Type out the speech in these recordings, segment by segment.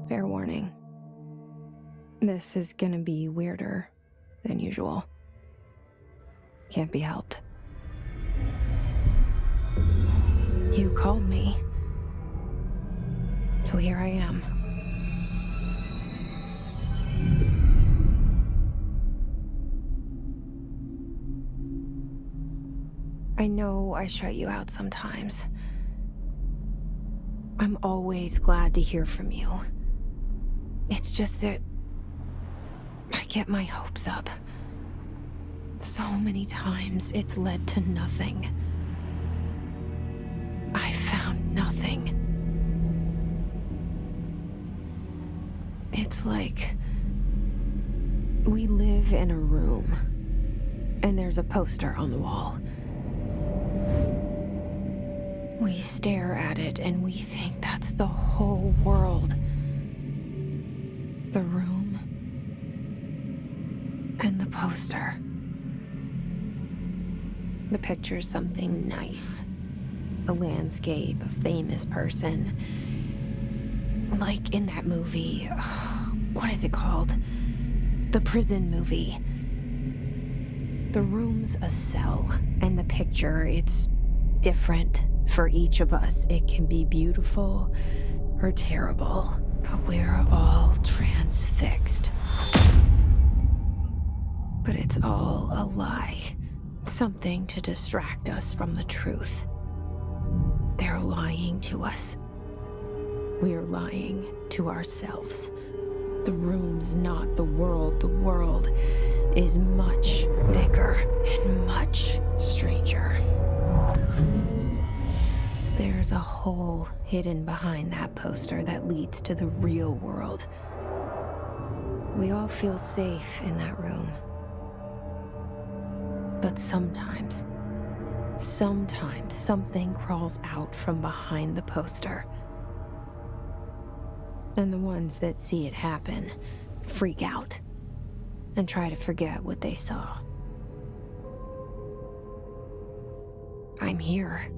Fair warning. This is gonna be weirder than usual. Can't be helped. You called me. So here I am. I know I shut you out sometimes. I'm always glad to hear from you. It's just that I get my hopes up. So many times it's led to nothing. I found nothing. It's like we live in a room, and there's a poster on the wall. We stare at it and we think that's the whole world. The room and the poster. The picture's something nice. A landscape, a famous person. Like in that movie, what is it called? The prison movie. The room's a cell, and the picture, it's different for each of us. It can be beautiful or terrible, but we're all transfixed. But it's all a lie. Something to distract us from the truth. They're lying to us. We're lying to ourselves. The room's not the world. The world is much bigger and much stranger. There's a hole hidden behind that poster that leads to the real world. We all feel safe in that room. But sometimes something crawls out from behind the poster. And the ones that see it happen freak out and try to forget what they saw. I'm here.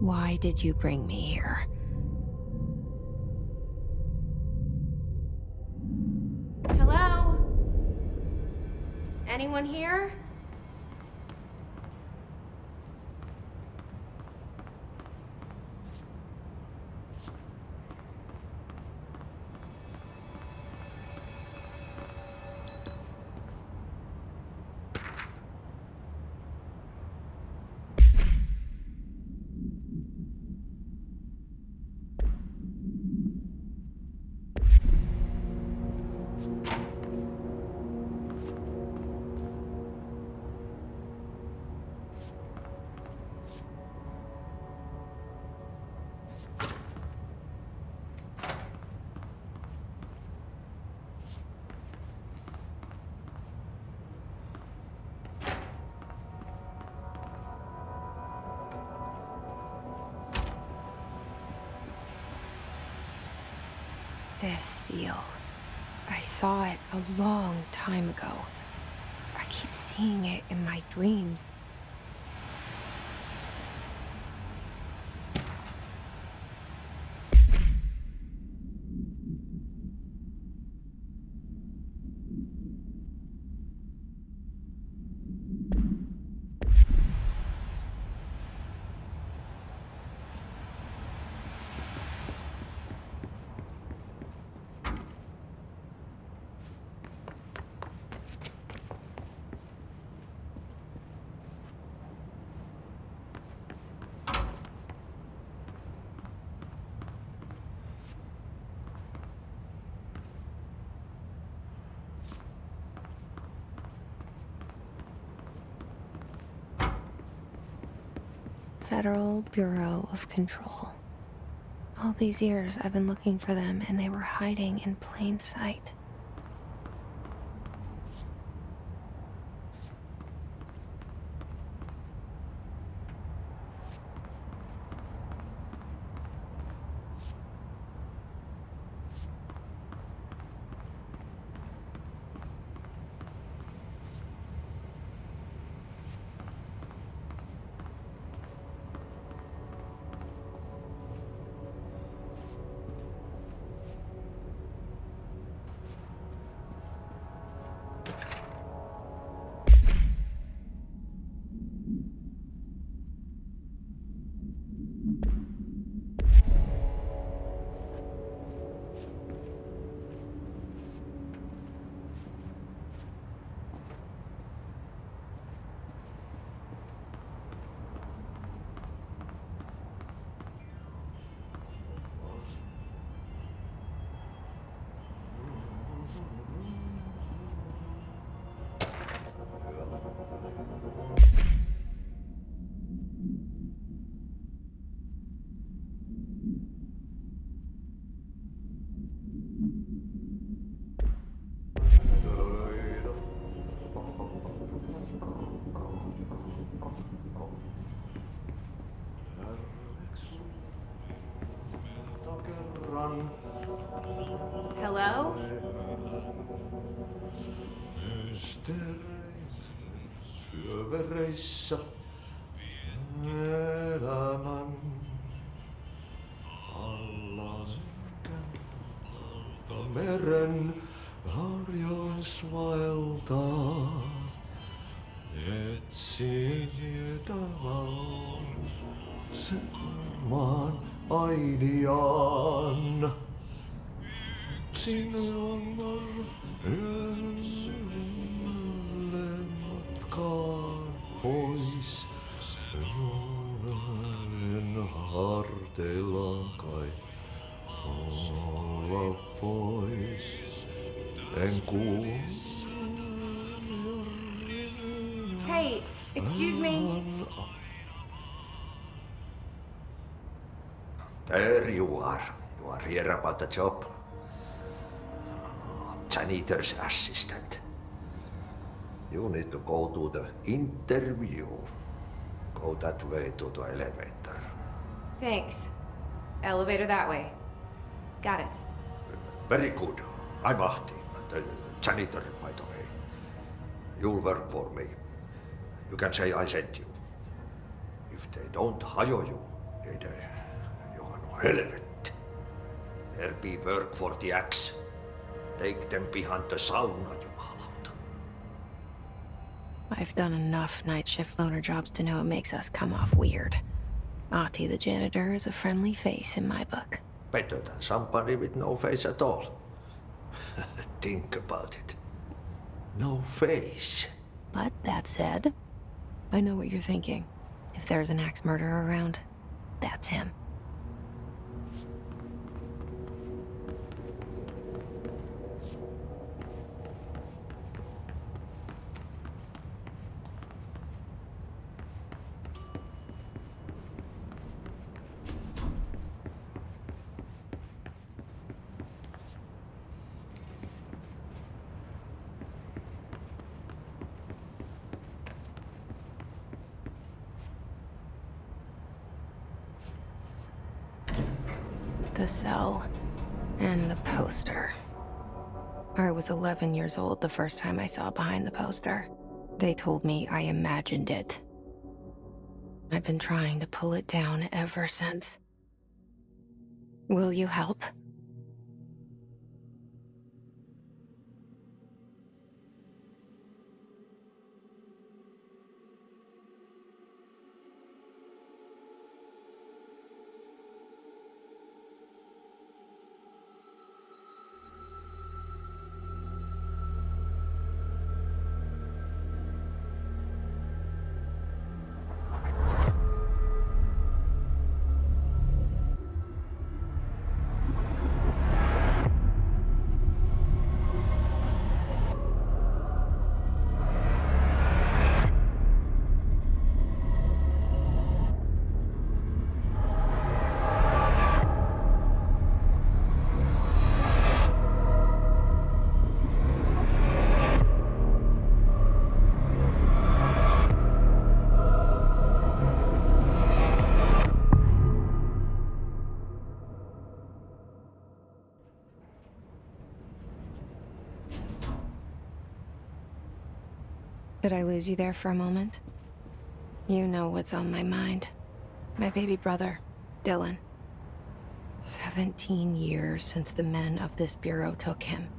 Why did you bring me here? Hello? Anyone here? This seal. I saw it a long time ago. I keep seeing it in my dreams. Federal Bureau of Control. All these years I've been looking for them, and they were hiding in plain sight. Hello? Syövereissä elämän alla synkän meren harjois vaeltaa. Etsi tietä valon sen maan ainiaan. Sinne on yön syvemmälle matkaan pois. Hänen harteillaan kai olla vois. En kuulu. Hey, excuse me. There you are. You are here about the job. Janitor's assistant. You need to go to the interview. Go that way to the elevator. Thanks. Elevator that way. Got it. Very good. I'm Ahti, the janitor, by the way. You'll work for me. You can say I sent you. If they don't hire you, then you are no helvet. There be work for the axe. Take them behind the sauna, jumalauta. I've done enough night shift loner jobs to know it makes us come off weird. Ahti the janitor is a friendly face in my book. Better than somebody with no face at all. Think about it. No face. But that said, I know what you're thinking. If there's an axe murderer around, that's him. The cell and the poster. I was 11 years old the first time I saw behind the poster. They told me I imagined it. I've been trying to pull it down ever since. Will you help? Did I lose you there for a moment? You know what's on my mind. My baby brother, Dylan. 17 years since the men of this bureau took him.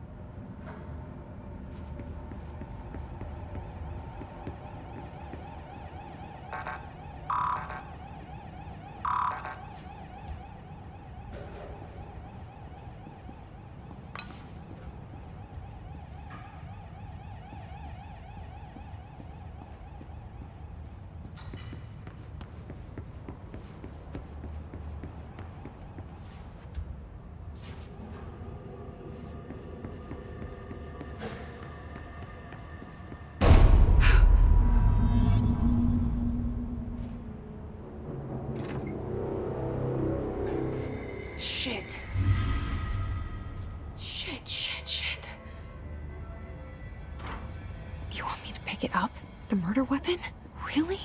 Shit. Shit. You want me to pick it up? The murder weapon? Really?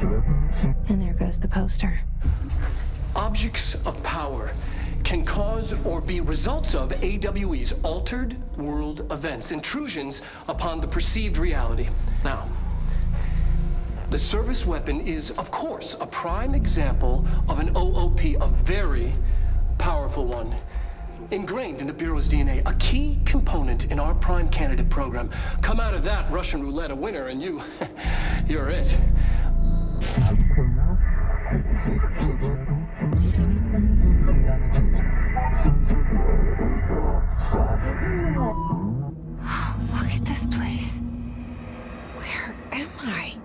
And there goes the poster. Objects of power can cause or be results of AWE's altered world events, intrusions upon the perceived reality. Now, the service weapon is, of course, a prime example of an OOP, a very powerful one. Ingrained in the Bureau's DNA, a key component in our prime candidate program. Come out of that Russian roulette a winner and you're it. Look at this place. Where am I?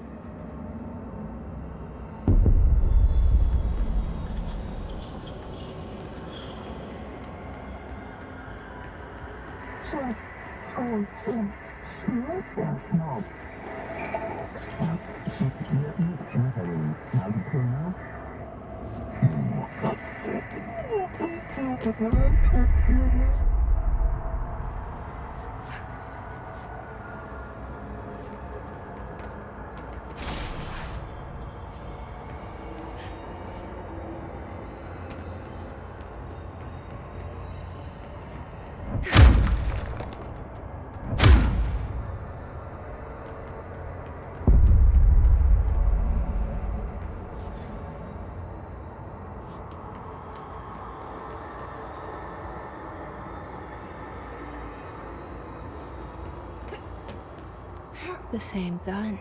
The same gun.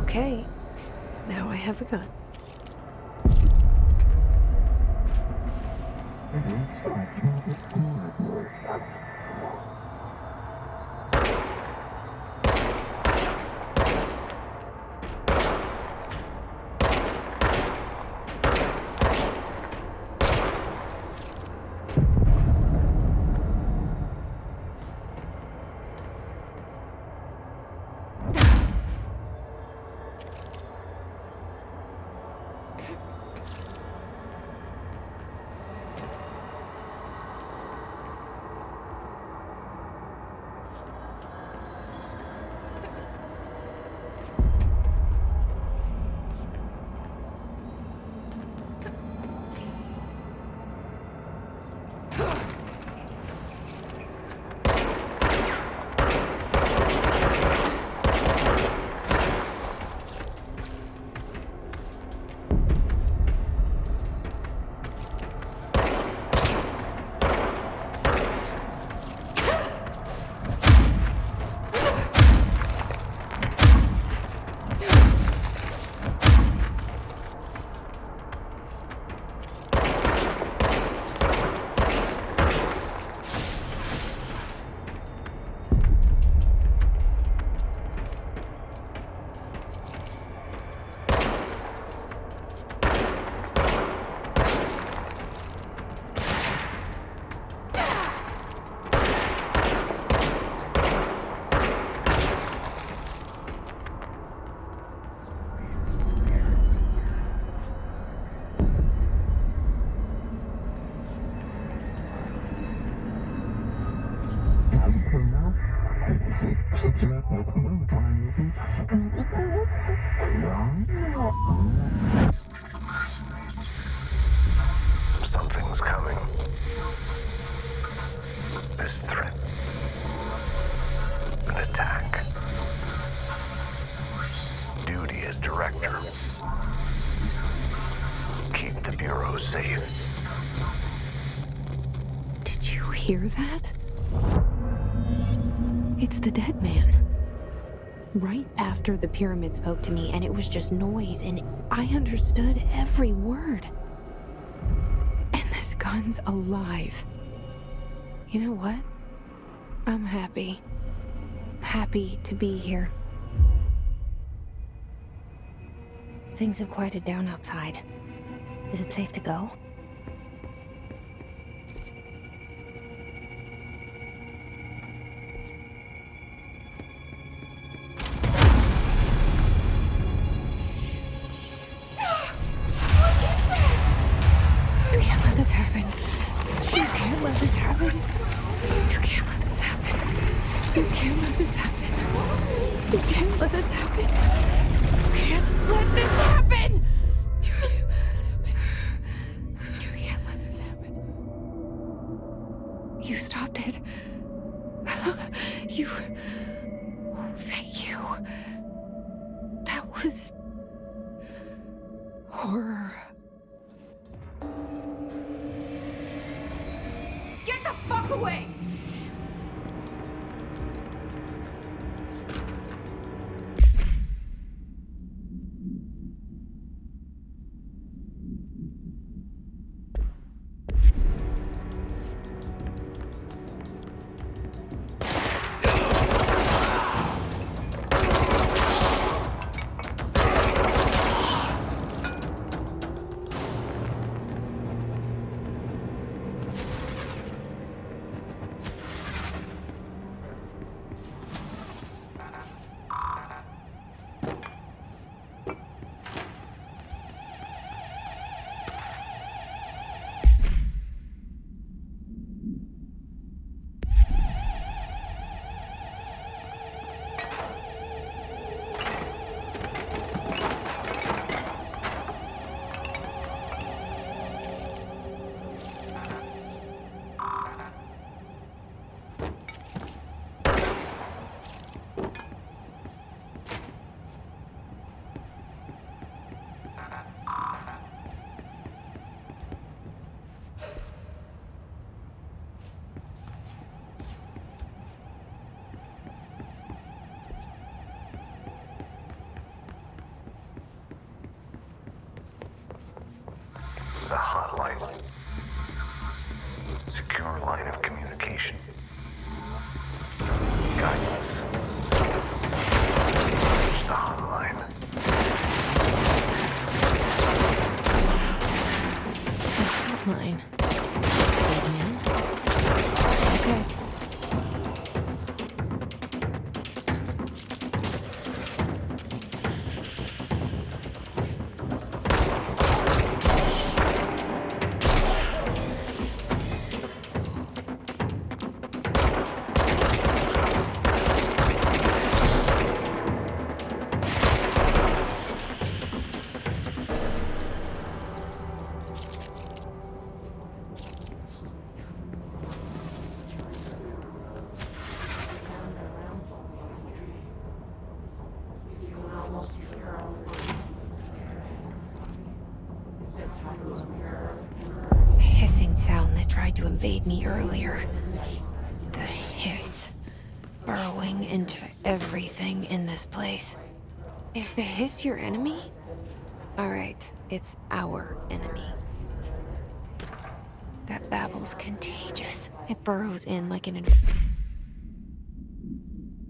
Okay, now I have a gun. Something's coming. This threat. An attack. Duty as director. Keep the Bureau safe. Did you hear that? It's the dead man. Right after the pyramid spoke to me, and it was just noise, and I understood every word. And this gun's alive. You know what? I'm happy. Happy to be here. Things have quieted down outside. Is it safe to go? let this happen. You can't let this happen! You can't let this happen. You can't let this happen. You stopped it. You... Oh, thank you. That was... horror. Get the fuck away! The hotline. Secure line of communication. Guidance. Reach the hotline. Hotline. Big man. Okay. The hissing sound that tried to invade me earlier. The hiss. Burrowing into everything in this place. Is the hiss your enemy? Alright, it's our enemy. That babble's contagious. It burrows in like an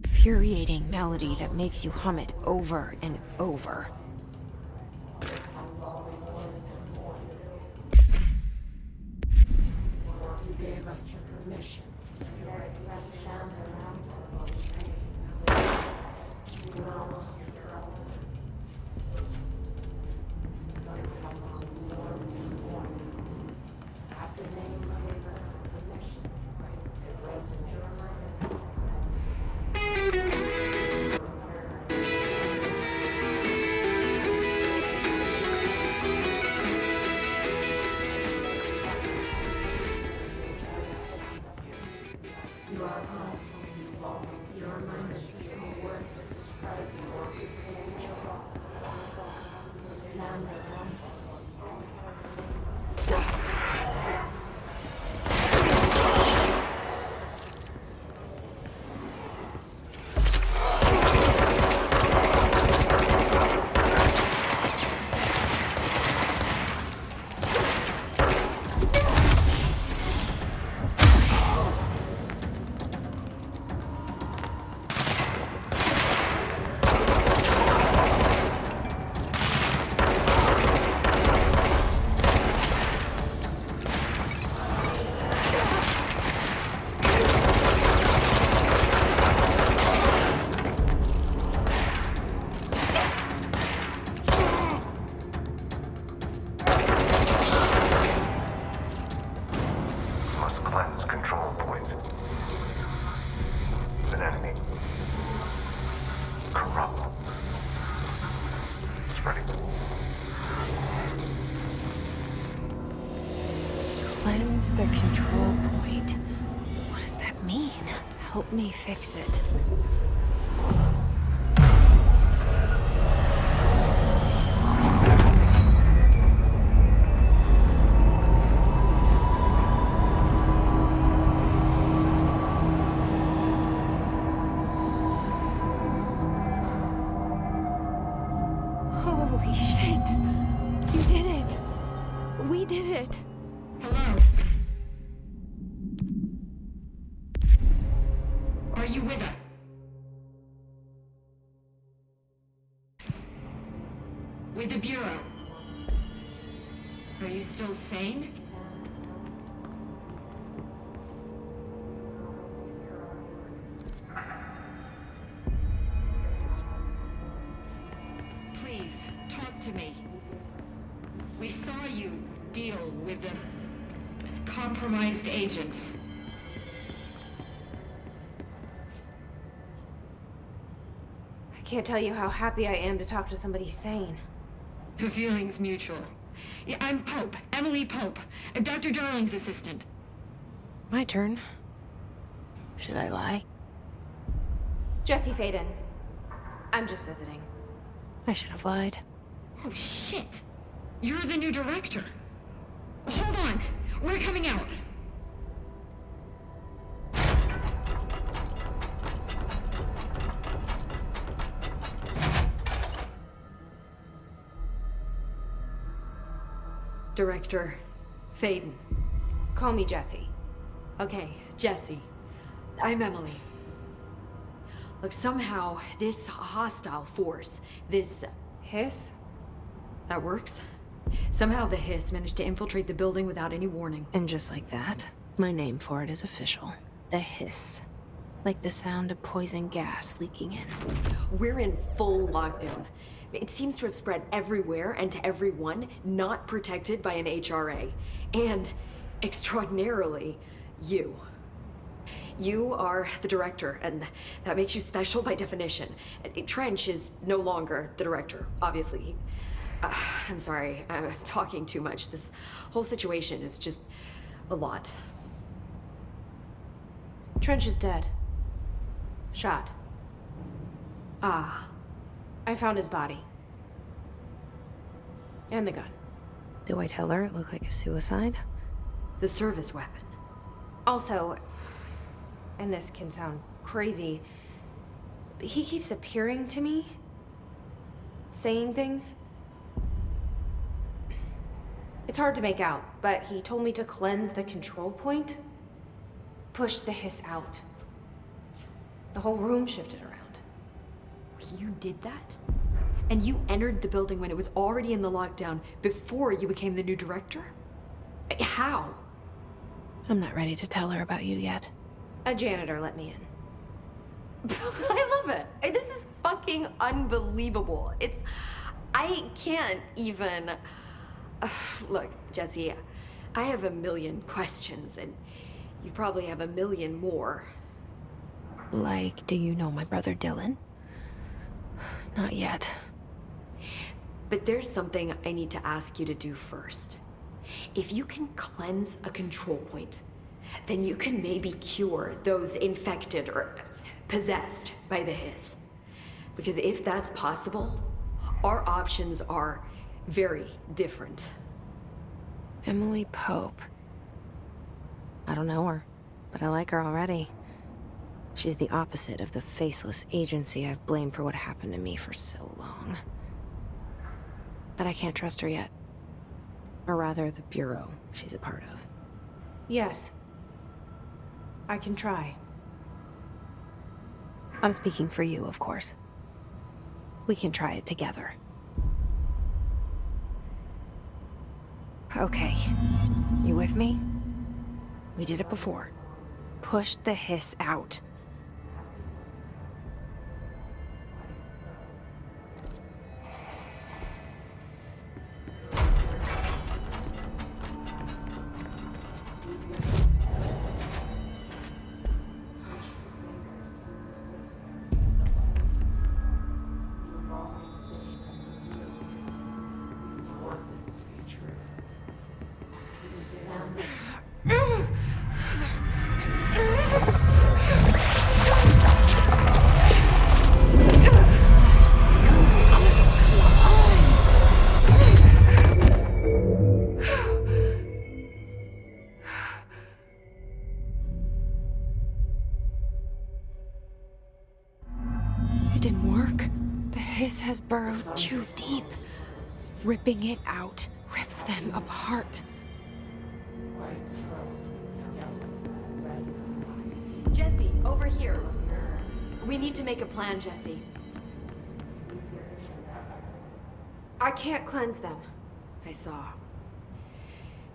infuriating melody that makes you hum it over and over. Spreading. Cleanse the control point. What does that mean? Help me fix it. Holy shit! You did it! We did it! Hello? Are you with us? With the Bureau? Are you still sane? Please, talk to me. We saw you deal with the compromised agents. I can't tell you how happy I am to talk to somebody sane. The feeling's mutual. Yeah, I'm Pope, Emily Pope, Dr. Darling's assistant. My turn. Should I lie? Jesse Faden. I'm just visiting. I should have lied. Oh, shit. You're the new director. Hold on. We're coming out. Director Faden. Call me Jesse. Okay, Jesse. I'm Emily. Look, somehow this hostile force, this... Hiss? that works? Somehow the hiss managed to infiltrate the building without any warning. And just like that, my name for it is official. The hiss. Like the sound of poison gas leaking in. We're in full lockdown. It seems to have spread everywhere and to everyone not protected by an HRA. And, extraordinarily, you. You are the director, and that makes you special by definition. Trench is no longer the director, obviously. I'm sorry, I'm talking too much. This whole situation is just a lot. Trench is dead. Shot. Ah, I found his body. And the gun. Do I tell her it looked like a suicide? the service weapon. Also, and this can sound crazy, but he keeps appearing to me, saying things. It's hard to make out, but he told me to cleanse the control point, push the hiss out. The whole room shifted around. You did that? And you entered the building when it was already in the lockdown before you became the new director? How? I'm not ready to tell her about you yet. A janitor let me in. I love it. This is fucking unbelievable. I can't even... Look, Jesse, I have a million questions, and you probably have a million more. Like, do you know my brother Dylan? Not yet. But there's something I need to ask you to do first. If you can cleanse a control point, then you can maybe cure those infected or possessed by the hiss. Because if that's possible, our options are very different. Emily Pope. I don't know her, but I like her already. She's the opposite of the faceless agency I've blamed for what happened to me for so long. But I can't trust her yet. Or rather, the Bureau she's a part of. Yes. I can try. I'm speaking for you, of course. We can try it together. Okay. You with me? We did it before. Push the hiss out. has burrowed too deep. Ripping it out rips them apart. Jesse, over here. We need to make a plan, Jesse. I can't cleanse them. I saw.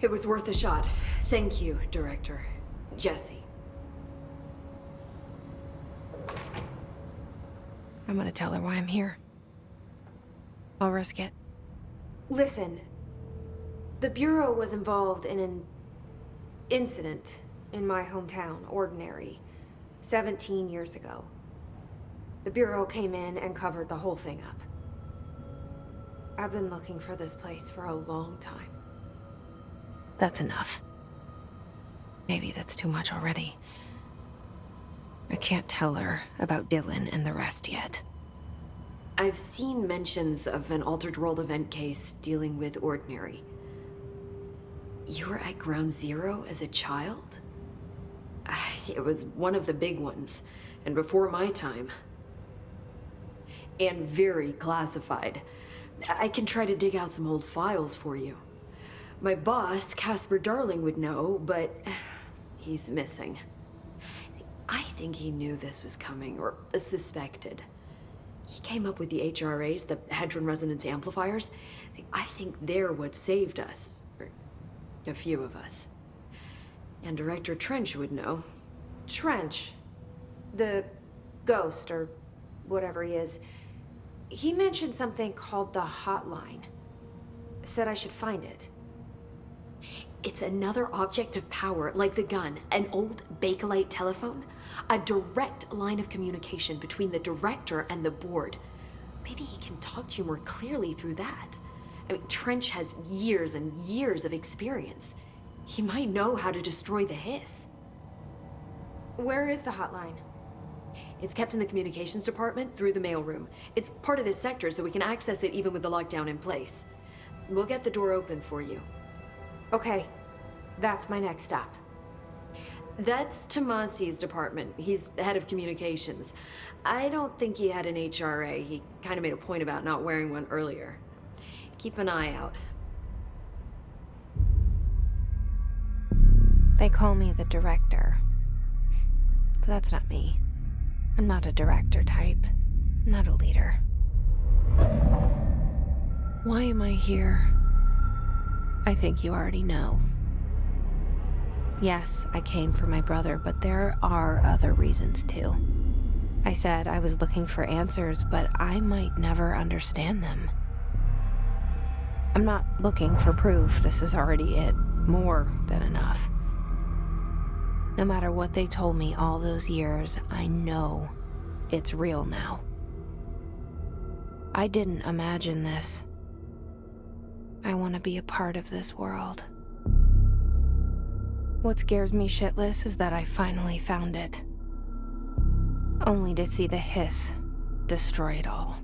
It was worth a shot. Thank you, Director. Jesse. I'm gonna tell her why I'm here. I'll risk it. Listen, the Bureau was involved in an incident in my hometown, Ordinary, 17 years ago. The Bureau came in and covered the whole thing up. I've been looking for this place for a long time. That's enough. Maybe that's too much already. I can't tell her about Dylan and the rest yet. I've seen mentions of an Altered World event case dealing with Ordinary. You were at Ground Zero as a child? It was one of the big ones, and before my time. And very classified. I can try to dig out some old files for you. My boss, Casper Darling, would know, but he's missing. I think he knew this was coming, or suspected. He came up with the HRAs, the Hadron Resonance Amplifiers. I think they're what saved us. Or a few of us. And Director Trench would know. Trench? The ghost, or whatever he is. He mentioned something called the Hotline. Said I should find it. It's another object of power, like the gun, an old Bakelite telephone. A direct line of communication between the director and the board. Maybe he can talk to you more clearly through that. I mean, Trench has years and years of experience. He might know how to destroy the hiss. Where is the hotline? It's kept in the communications department through the mailroom. It's part of this sector, so we can access it even with the lockdown in place. We'll get the door open for you. Okay, that's my next stop. That's Tomasi's department. He's the head of communications. I don't think he had an HRA. He kind of made a point about not wearing one earlier. Keep an eye out. They call me the director. But that's not me. I'm not a director type. I'm not a leader. Why am I here? I think you already know. Yes, I came for my brother, but there are other reasons too. I said I was looking for answers, but I might never understand them. I'm not looking for proof. This is already it. More than enough. No matter what they told me all those years, I know it's real now. I didn't imagine this. I want to be a part of this world. What scares me shitless is that I finally found it. Only to see the hiss destroy it all.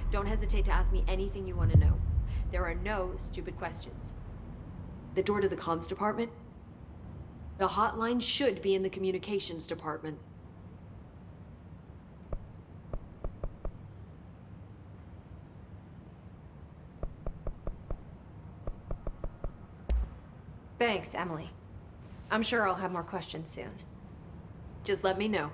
Don't hesitate to ask me anything you want to know. There are no stupid questions. The door to the comms department? The hotline should be in the communications department. Thanks, Emily. I'm sure I'll have more questions soon. Just let me know.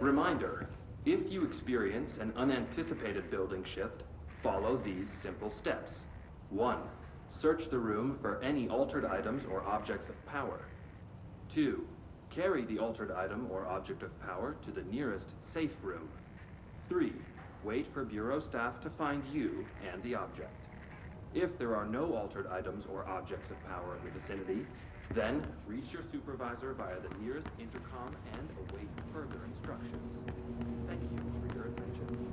Reminder, if you experience an unanticipated building shift, follow these simple steps. 1. Search the room for any altered items or objects of power. 2. Carry the altered item or object of power to the nearest safe room. 3. Wait for Bureau staff to find you and the object. If there are no altered items or objects of power in the vicinity, then reach your supervisor via the nearest intercom and await further instructions. Thank you for your attention.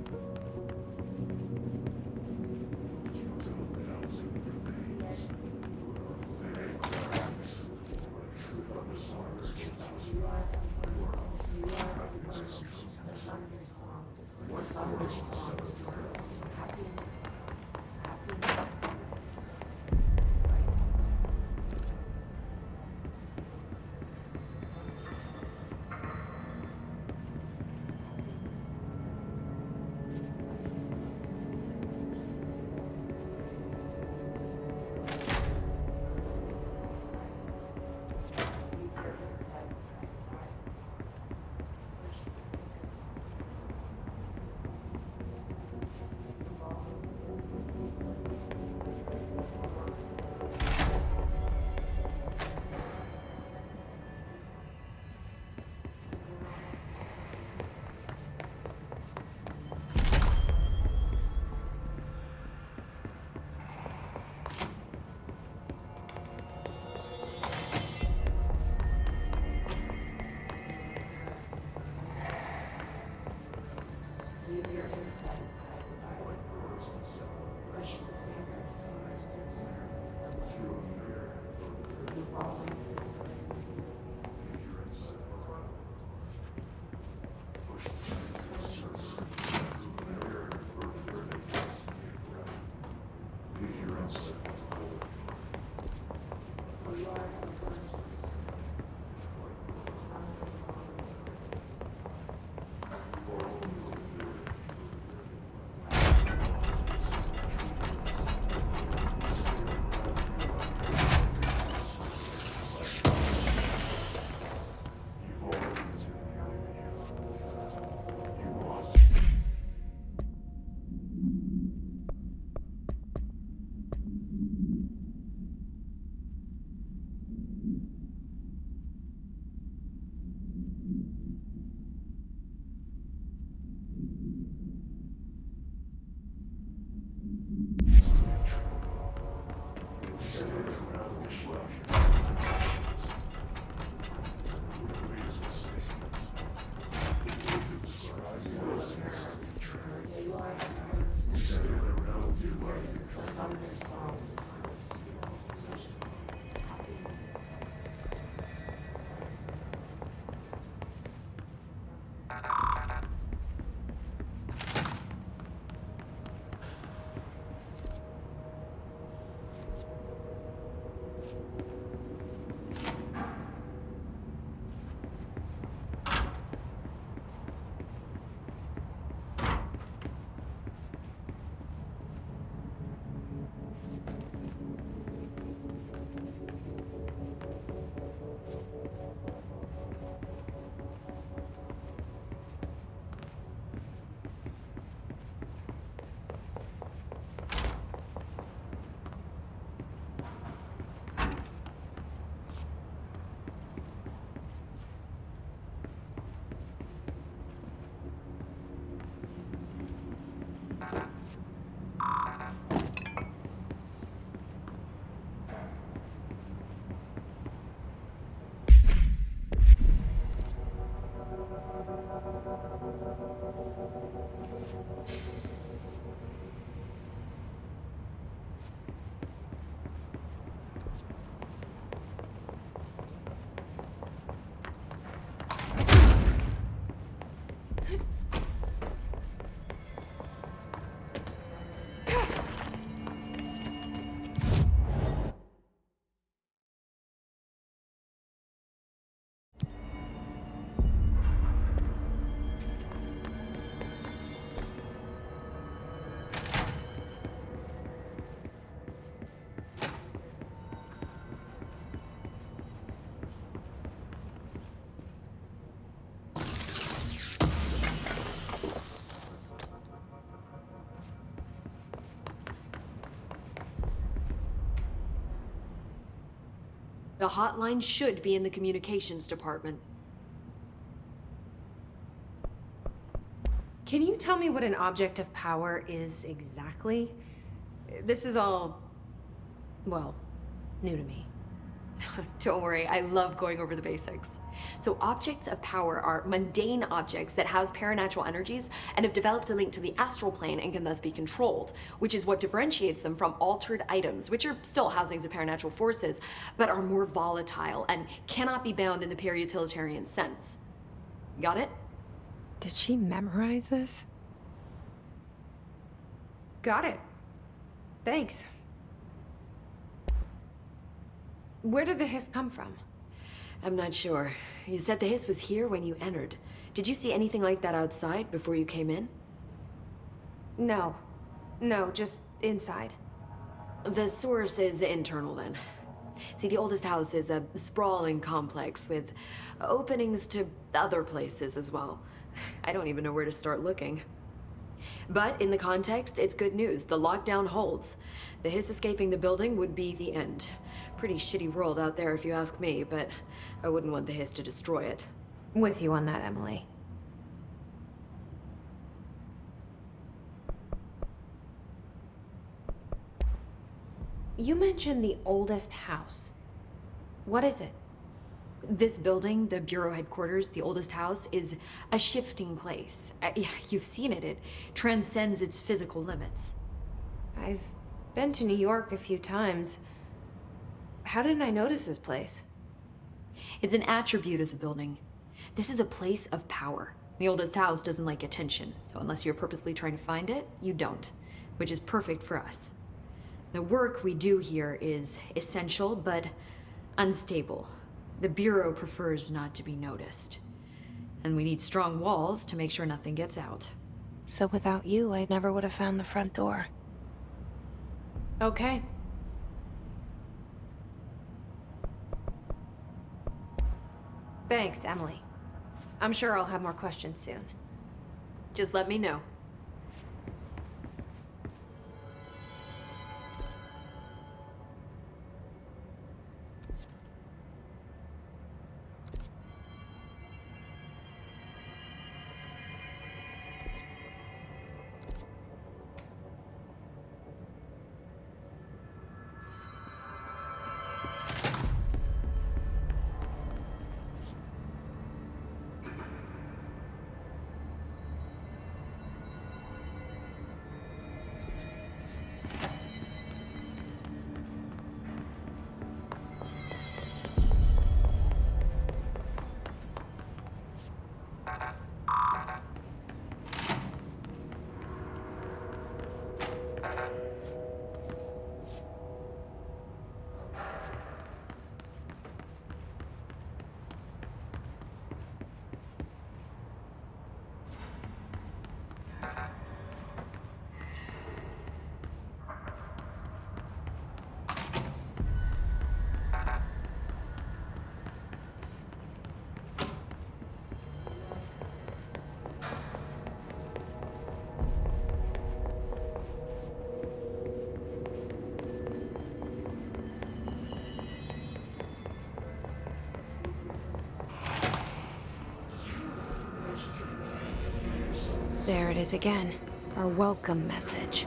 The hotline should be in the communications department. Can you tell me what an object of power is exactly? This is all, well, new to me. Don't worry, I love going over the basics. So objects of power are mundane objects that house paranatural energies and have developed a link to the astral plane and can thus be controlled, which is what differentiates them from altered items, which are still housings of paranatural forces, but are more volatile and cannot be bound in the peri-utilitarian sense. Got it? Did she memorize this? Got it. Thanks. Where did the hiss come from? I'm not sure. You said the hiss was here when you entered. Did you see anything like that outside before you came in? No. No, just inside. The source is internal then. See, the oldest house is a sprawling complex with openings to other places as well. I don't even know where to start looking. But in the context, it's good news. The lockdown holds. The hiss escaping the building would be the end. Pretty shitty world out there if you ask me, but I wouldn't want the hiss to destroy it. With you on that, Emily. You mentioned the oldest house. What is it? This building, the Bureau headquarters, the oldest house, is a shifting place. You've seen it. It transcends its physical limits. I've been to New York a few times. How didn't I notice this place? It's an attribute of the building. This is a place of power. The oldest house doesn't like attention, so unless you're purposely trying to find it, you don't, which is perfect for us. The work we do here is essential, but unstable. The Bureau prefers not to be noticed. And we need strong walls to make sure nothing gets out. So without you, I never would have found the front door. Okay. Thanks, Emily. I'm sure I'll have more questions soon. Just let me know. There it is again. Our welcome message.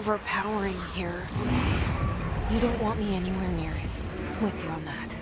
overpowering here. You don't want me anywhere near it. With you on that.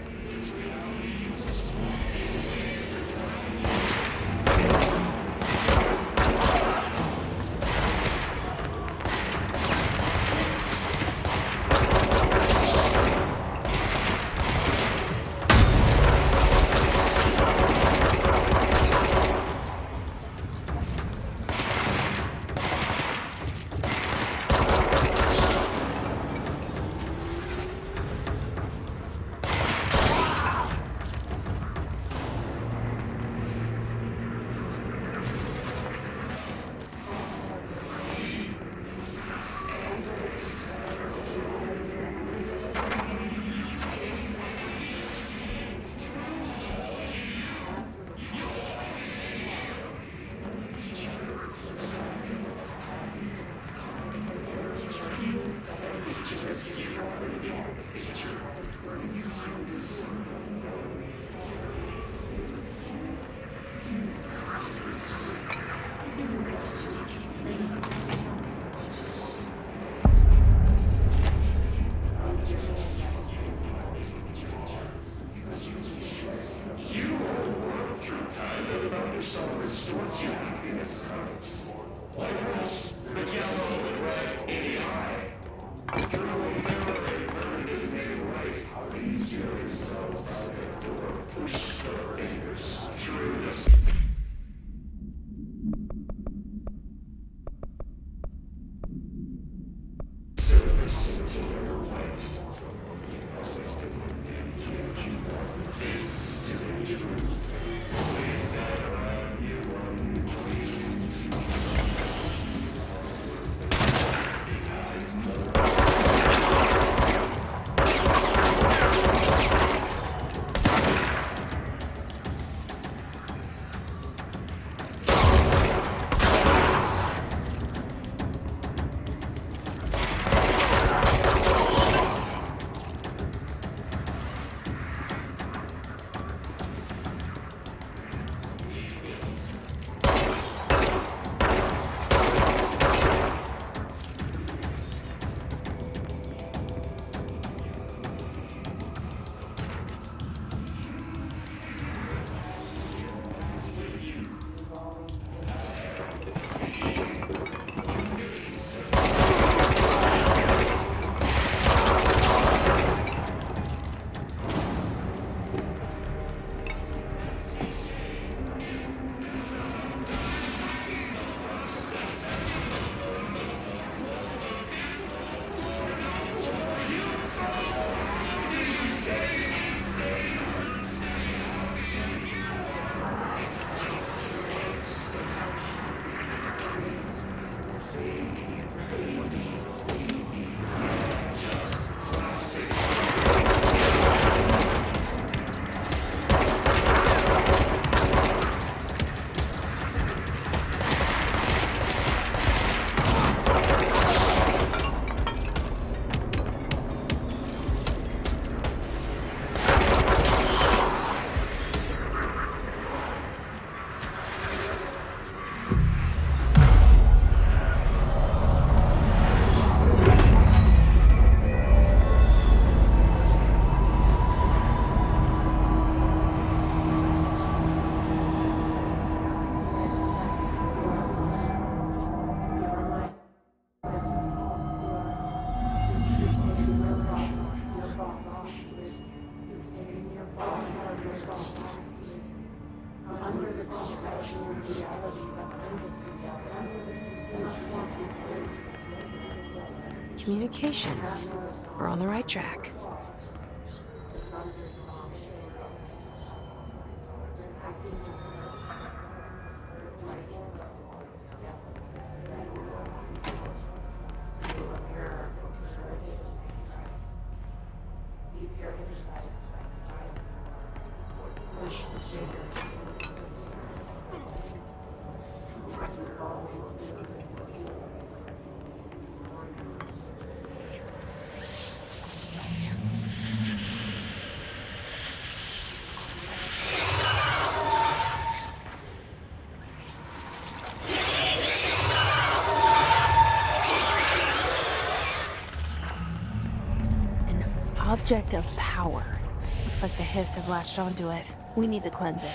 Communications. We're on the right track. object of power. Looks like the hiss have latched onto it. We need to cleanse it.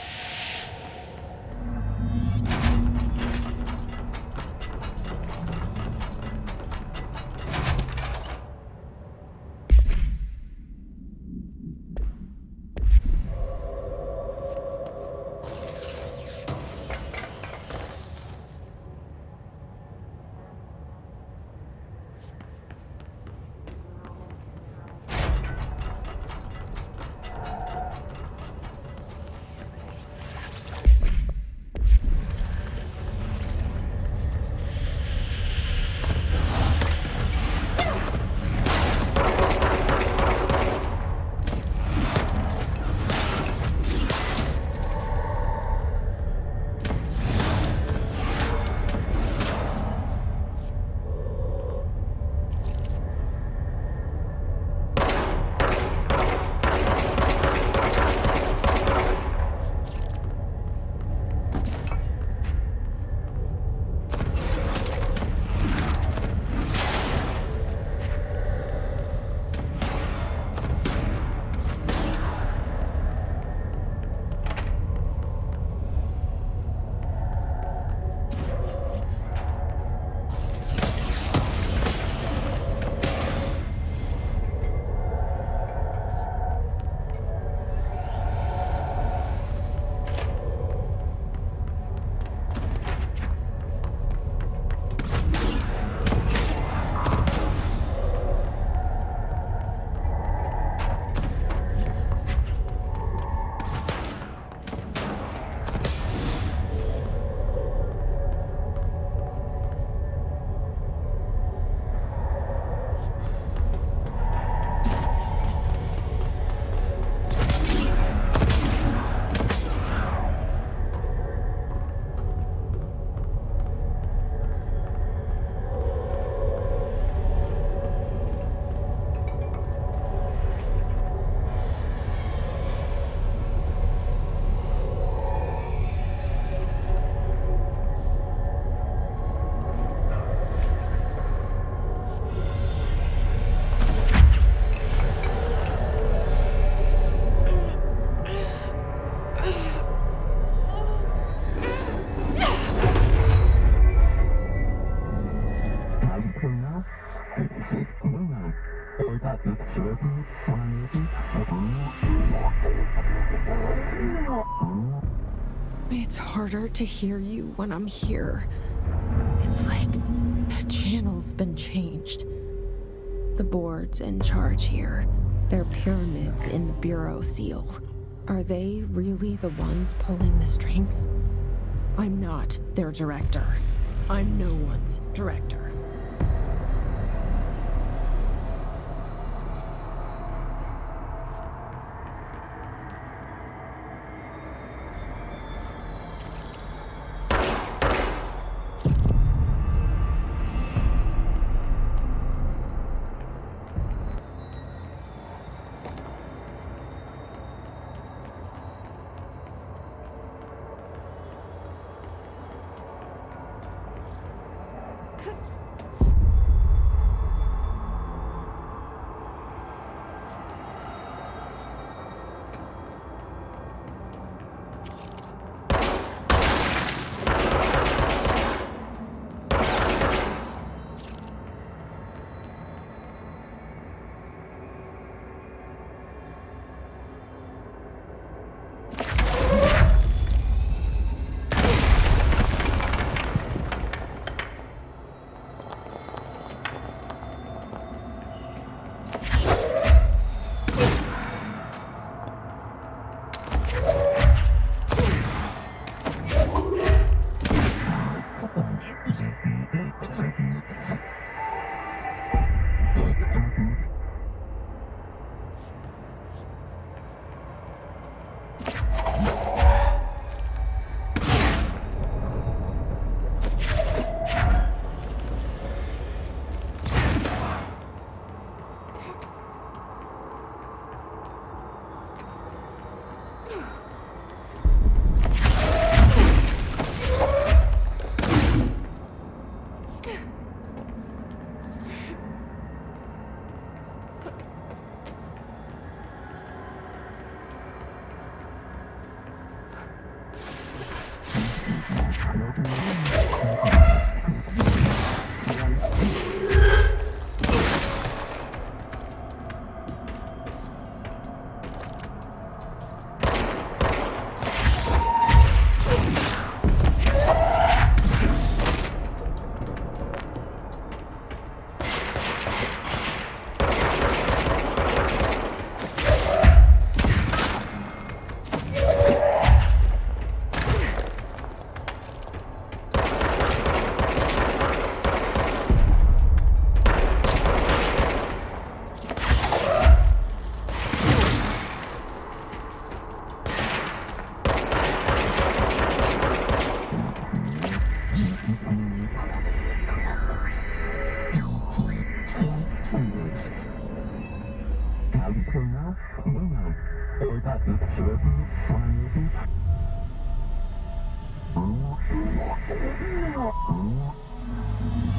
It's harder to hear you when I'm here. It's like the channel's been changed. The board's in charge here. They're pyramids in the Bureau seal. Are they really the ones pulling the strings? I'm not their director. I'm no one's director.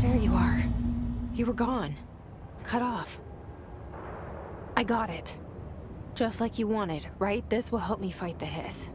There you are. You were gone. Cut off. I got it. Just like you wanted, right? This will help me fight the hiss.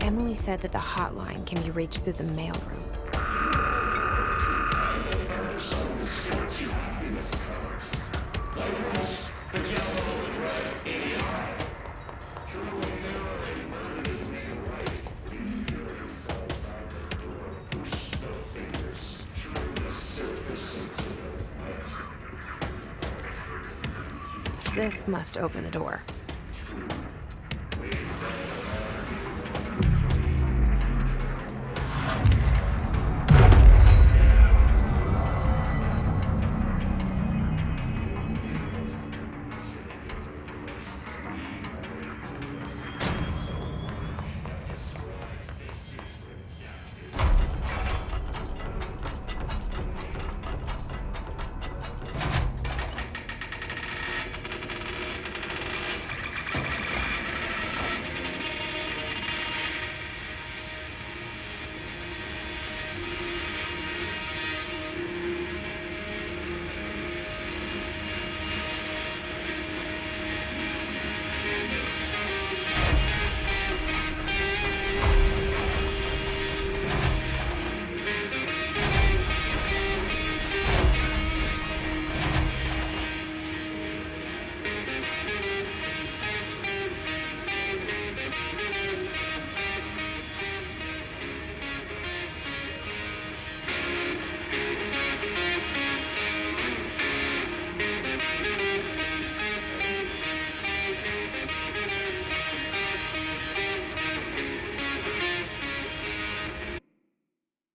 Emily said that the hotline can be reached through the mailroom. This must open the door.